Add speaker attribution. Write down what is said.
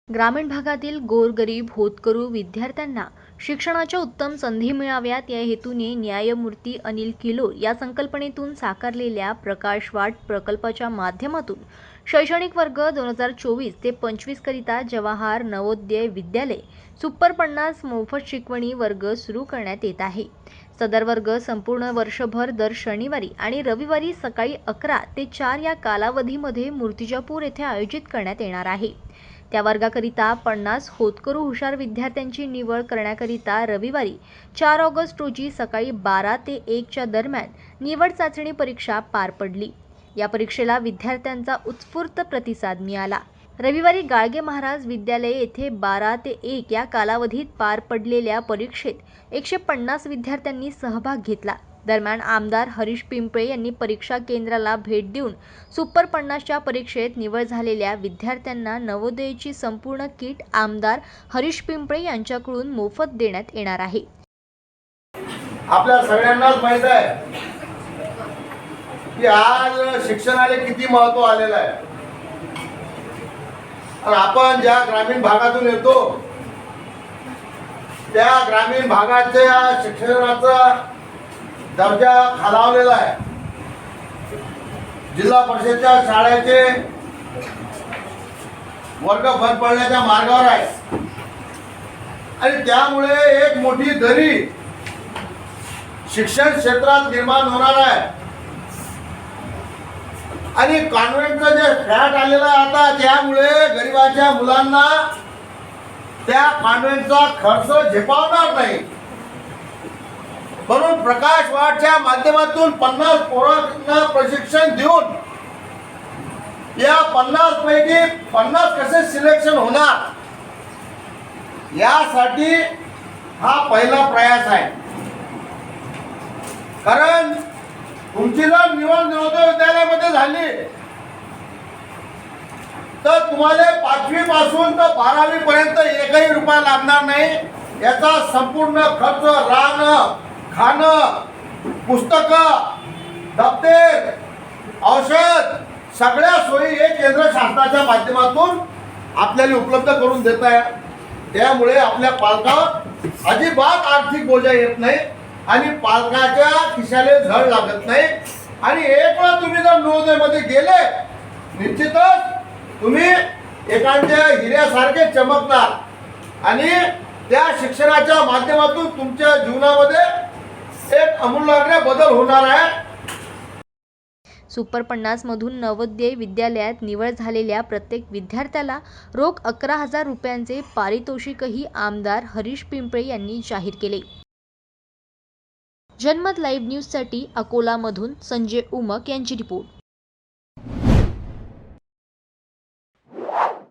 Speaker 1: ग्रामीण भागातील गोरगरीब होतकरू विद्यार्थ्यांना शिक्षणाच्या उत्तम संधी मिळाव्यात या हेतूने न्यायमूर्ती अनिल किलोर या संकल्पनेतून साकारलेल्या प्रकाशवाट प्रकल्पाच्या माध्यमातून शैक्षणिक वर्ग 2024 ते 25 करिता जवाहर नवोदय विद्यालय सुपर 50 मोफत शिकवणी वर्ग सुरू करण्यात येत आहे। सदर वर्ग संपूर्ण वर्षभर दर शनिवारी आणि रविवारी सकाळी 11 ते 4 या कालावधीमध्ये मूर्तिजापूर येथे आयोजित करण्यात येणार आहे। त्या वर्गाकरिता 50 होतकरू हुशार विद्यार्थ्यांची निवड करण्याकरिता रविवारी 4 ऑगस्ट रोजी सकाळी 12 ते 1 च्या दरम्यान निवड चाचणी परीक्षा पार पडली। या परीक्षेला विद्यार्थ्यांचा उत्स्फूर्त प्रतिसाद मिळाला। रविवारी गाडगे महाराज विद्यालय येथे 12 ते 1 या कालावधीत पार पडलेल्या परीक्षेत 150 विद्यार्थ्यांनी सहभाग घेतला। दरम्यान आमदार हरीश पिंपळे यांनी परीक्षा केंद्राला भेट देऊन सुपर 50च्या परीक्षेत निवड झालेल्या विद्यार्थ्यांना नवोदयची संपूर्ण किट आमदार हरीश पिंपळे यांच्याकडून मोफत देण्यात येणार आहे।
Speaker 2: आपल्या सगळ्यांनाच माहित आहे की आज शिक्षणाला किती महत्त्व आलेलं आहे आणि आपण ज्या ग्रामीण भागातून येतो त्या ग्रामीण भागाच्या शिक्षणाचा दर्जा खालावलेला आहे। जिल्हा परिषदच्या शाळेचे वर्ग भर पडण्याच्या मार्गावर आहे आणि त्यामुळे एक मोठी दरी शिक्षण क्षेत्रात निर्माण होणार आहे आणि कॉन्व्हेंटचं जे फ्लॅट आलेलं आहे आता त्यामुळे गरिबाच्या मुलांना त्या कॉन्व्हेंटचा खर्च झेपावणार नाही। म्हणून प्रकाश वाटच्या माध्यमातून 50 पोरांना प्रशिक्षण देऊन या 50 पैकी 50 कसे सिलेक्शन होणार यासाठी हा पहिला प्रयास आहे। कारण तुमची जर निवड नवोदय विद्यालयामध्ये झाली तर तुम्हाला 5वी पासून तर 12वी पर्यंत एकही रुपया लागणार नाही। याचा संपूर्ण खर्च राहणं खाणं पुस्तकं दप्तर औषध सगळ्या सोयी हे केंद्र शासनाच्या माध्यमातून आपल्याला उपलब्ध करून देत आहे। त्यामुळे आपल्या पालकावर अजिबात आर्थिक बोजा येत नाही आणि पालकाच्या खिशाला झळ लागत नाही आणि एक वेळा तुम्ही जर नवोदयमध्ये गेले निश्चितच तुम्ही एखाद्या हिऱ्यासारखे चमकणार आणि त्या शिक्षणाच्या माध्यमातून तुमच्या जीवनामध्ये एक अमूलाग्र बदल होणार आहे।
Speaker 1: सुपर 50 मधून नवोदय विद्यालयात निवड झालेल्या प्रत्येक विद्यार्थ्याला रोख 11,000 रुपयांचे पारितोषिकही आमदार हरीश पिंपळे यांनी जाहीर केले। जनमत लाईव्ह न्यूजसाठी अकोलामधून संजय उमक यांची रिपोर्ट।